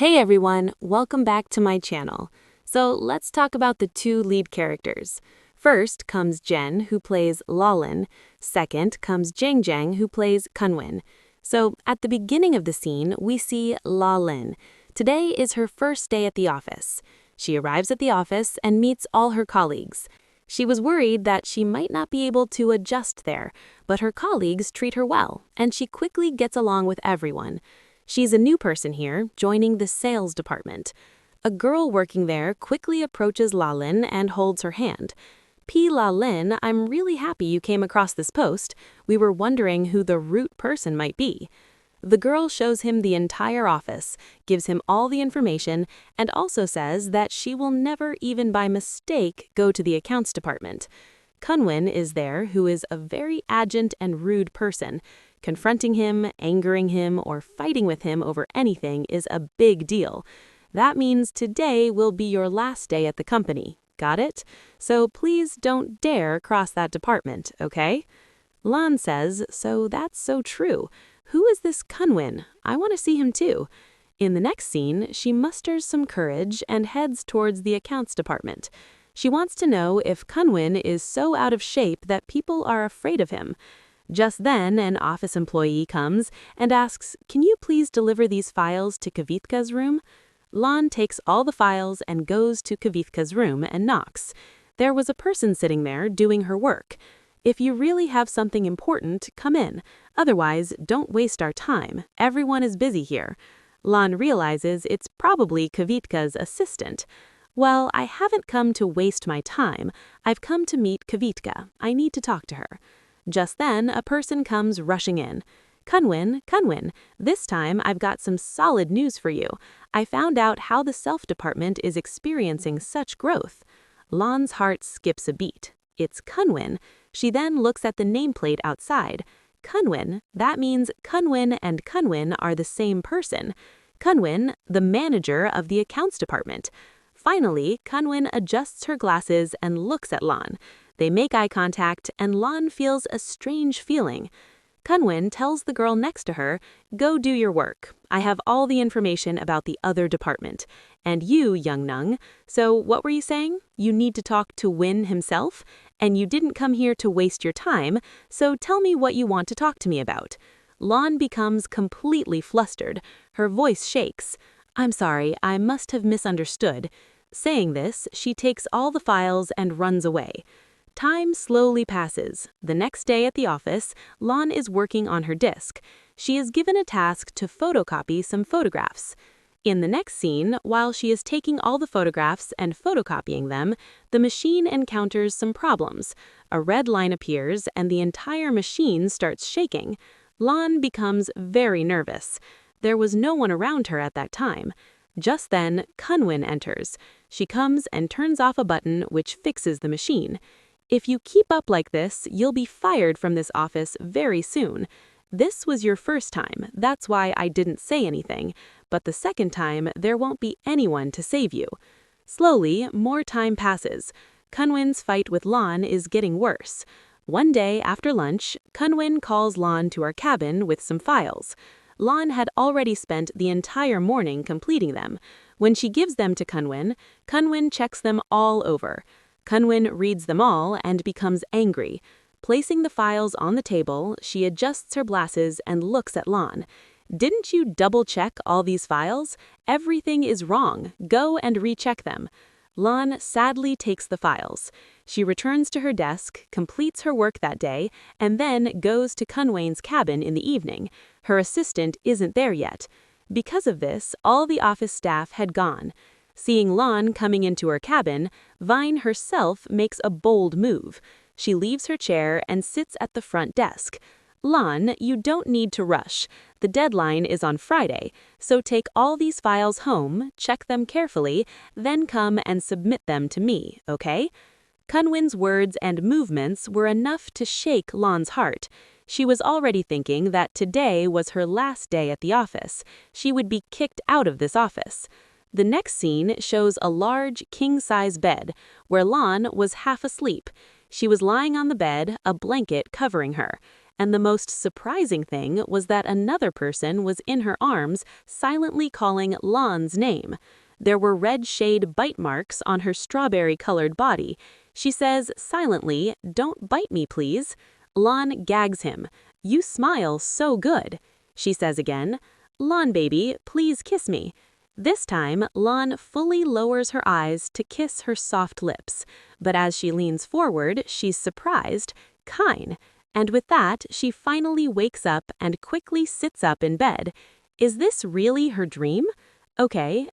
Hey everyone, welcome back to my channel. So let's talk about the two lead characters. First comes Jen, who plays Lalin. Second comes Jang Jang, who plays Kunwin. So at the beginning of the scene, we see Lalin. Today is her first day at the office. She arrives at the office and meets all her colleagues. She was worried that she might not be able to adjust there, but her colleagues treat her well, and she quickly gets along with everyone. She's a new person here, joining the sales department. A girl working there quickly approaches Lalin and holds her hand. Lalin, I'm really happy you came across this post. We were wondering who the root person might be. The girl shows him the entire office, gives him all the information, and also says that she will never even by mistake go to the accounts department. Kunwin is there, who is a very arrogant and rude person. Confronting him, angering him, or fighting with him over anything is a big deal. That means today will be your last day at the company. Got it? So please don't dare cross that department, okay? Lan says, so that's so true. Who is this Kunwin? I want to see him too. In the next scene, she musters some courage and heads towards the accounts department. She wants to know if Kunwin is so out of shape that people are afraid of him. Just then, an office employee comes and asks, can you please deliver these files to Kavitka's room? Lan takes all the files and goes to Kavitka's room and knocks. There was a person sitting there doing her work. If you really have something important, come in. Otherwise, don't waste our time. Everyone is busy here. Lan realizes it's probably Kavitka's assistant. Well, I haven't come to waste my time. I've come to meet Kavitka. I need to talk to her. Just then, a person comes rushing in. Kunwin, this time I've got some solid news for you. I found out how the self-department is experiencing such growth. Lan's heart skips a beat. It's Kunwin. She then looks at the nameplate outside. Kunwin, that means Kunwin and Kunwin are the same person. Kunwin, the manager of the accounts department. Finally, Kunwin adjusts her glasses and looks at Lan. They make eye contact, and Lan feels a strange feeling. Kunwin tells the girl next to her, go do your work. I have all the information about the other department. And you, young Nung, so what were you saying? You need to talk to Win himself? And you didn't come here to waste your time, so tell me what you want to talk to me about. Lan becomes completely flustered. Her voice shakes. I'm sorry, I must have misunderstood. Saying this, she takes all the files and runs away. Time slowly passes. The next day at the office, Lan is working on her disk. She is given a task to photocopy some photographs. In the next scene, while she is taking all the photographs and photocopying them, the machine encounters some problems. A red line appears and the entire machine starts shaking. Lan becomes very nervous. There was no one around her at that time. Just then, Kunwin enters. She comes and turns off a button which fixes the machine. If you keep up like this, you'll be fired from this office very soon. This was your first time, that's why I didn't say anything, but the second time there won't be anyone to save you. Slowly, more time passes. Kunwin's fight with Lan is getting worse. One day after lunch, Kunwin calls Lan to her cabin with some files. Lan had already spent the entire morning completing them. When she gives them to Kunwin, Kunwin checks them all over. Kunwin reads them all and becomes angry. Placing the files on the table, she adjusts her glasses and looks at Lan. Didn't you double-check all these files? Everything is wrong. Go and recheck them. Lan sadly takes the files. She returns to her desk, completes her work that day, and then goes to Kunwin's cabin in the evening. Her assistant isn't there yet. Because of this, all the office staff had gone. Seeing Lan coming into her cabin, Vine herself makes a bold move. She leaves her chair and sits at the front desk. Lan, you don't need to rush. The deadline is on Friday, so take all these files home, check them carefully, then come and submit them to me, okay? Kunwin's words and movements were enough to shake Lan's heart. She was already thinking that today was her last day at the office. She would be kicked out of this office. The next scene shows a large, king-size bed, where Lan was half asleep. She was lying on the bed, a blanket covering her. And the most surprising thing was that another person was in her arms, silently calling Lan's name. There were red shade bite marks on her strawberry-colored body. She says silently, "Don't bite me, please." Lan gags him. "You smile so good." She says again, "Lan baby, please kiss me." This time, Lan fully lowers her eyes to kiss her soft lips. But as she leans forward, she's surprised, kind. And with that, she finally wakes up and quickly sits up in bed. Is this really her dream? Okay,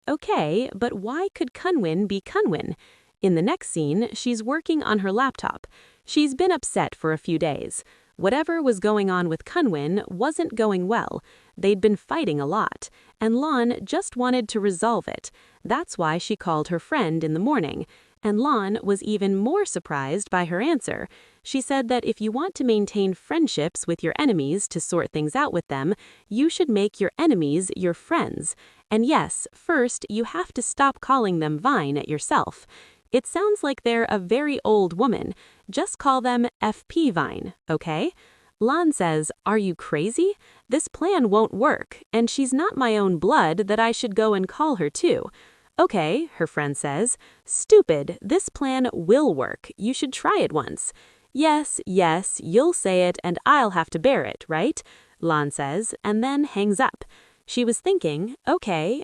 but why could Kunwin be Kunwin? In the next scene, she's working on her laptop. She's been upset for a few days. Whatever was going on with Kunwin wasn't going well. They'd been fighting a lot, and Lan just wanted to resolve it. That's why she called her friend in the morning. And Lan was even more surprised by her answer. She said that if you want to maintain friendships with your enemies to sort things out with them, you should make your enemies your friends. And yes, first, you have to stop calling them Vine at yourself. It sounds like they're a very old woman. Just call them FP Vine, okay? Lan says, "Are you crazy? This plan won't work, and she's not my own blood that I should go and call her too." "Okay," her friend says. "Stupid, this plan will work. You should try it once." Yes, you'll say it and I'll have to bear it, right?" Lan says, and then hangs up. She was thinking, okay,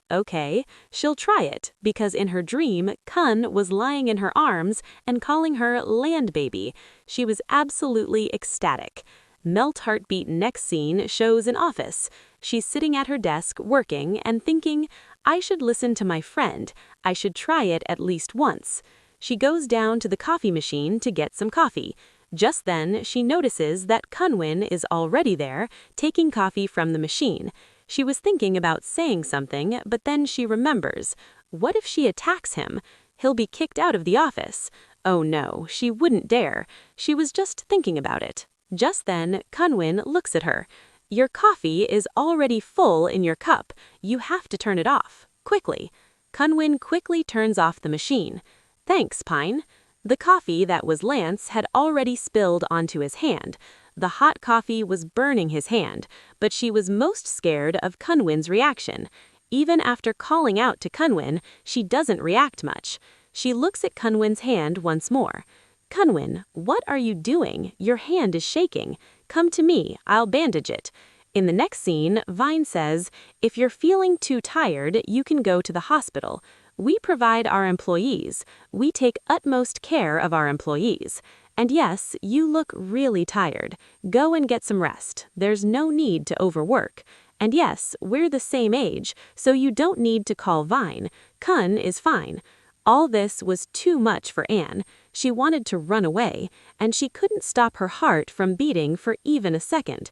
she'll try it, because in her dream, Kun was lying in her arms and calling her land baby. She was absolutely ecstatic. Melt heartbeat next scene shows an office. She's sitting at her desk working and thinking, I should listen to my friend. I should try it at least once. She goes down to the coffee machine to get some coffee. Just then, she notices that Kunwin is already there, taking coffee from the machine. She was thinking about saying something, but then she remembers. What if she attacks him? He'll be kicked out of the office. Oh no, she wouldn't dare. She was just thinking about it. Just then, Kunwin looks at her. Your coffee is already full in your cup. You have to turn it off, quickly. Kunwin quickly turns off the machine. Thanks, Pine. The coffee that was Lance had already spilled onto his hand. The hot coffee was burning his hand, but she was most scared of Kunwin's reaction. Even after calling out to Kunwin, she doesn't react much. She looks at Kunwin's hand once more. Kunwin, what are you doing? Your hand is shaking. Come to me, I'll bandage it. In the next scene, Vine says, if you're feeling too tired, you can go to the hospital. We provide our employees. We take utmost care of our employees. And yes, you look really tired. Go and get some rest. There's no need to overwork. And yes, we're the same age, so you don't need to call Vine. Kun is fine. All this was too much for Anne. She wanted to run away, and she couldn't stop her heart from beating for even a second.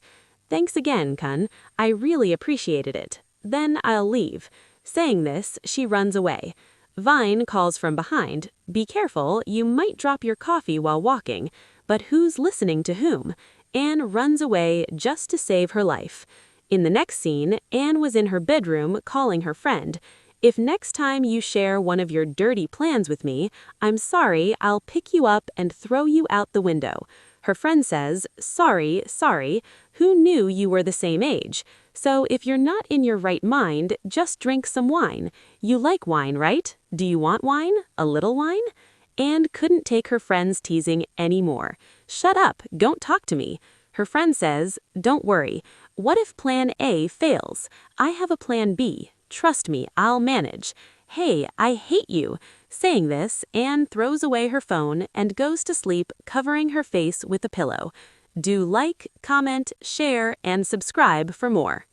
Thanks again, Kun. I really appreciated it. Then I'll leave. Saying this, she runs away. Vine calls from behind, be careful, you might drop your coffee while walking. But who's listening to whom? Anne runs away just to save her life. In the next scene, Anne was in her bedroom calling her friend. If next time you share one of your dirty plans with me, I'm sorry, I'll pick you up and throw you out the window. Her friend says, sorry, who knew you were the same age? So if you're not in your right mind, just drink some wine. You like wine, right? Do you want wine? A little wine? Anne couldn't take her friend's teasing anymore. Shut up, don't talk to me. Her friend says, don't worry. What if plan A fails? I have a plan B. Trust me, I'll manage. Hey, I hate you. Saying this, Anne throws away her phone and goes to sleep covering her face with a pillow. Do like, comment, share, and subscribe for more.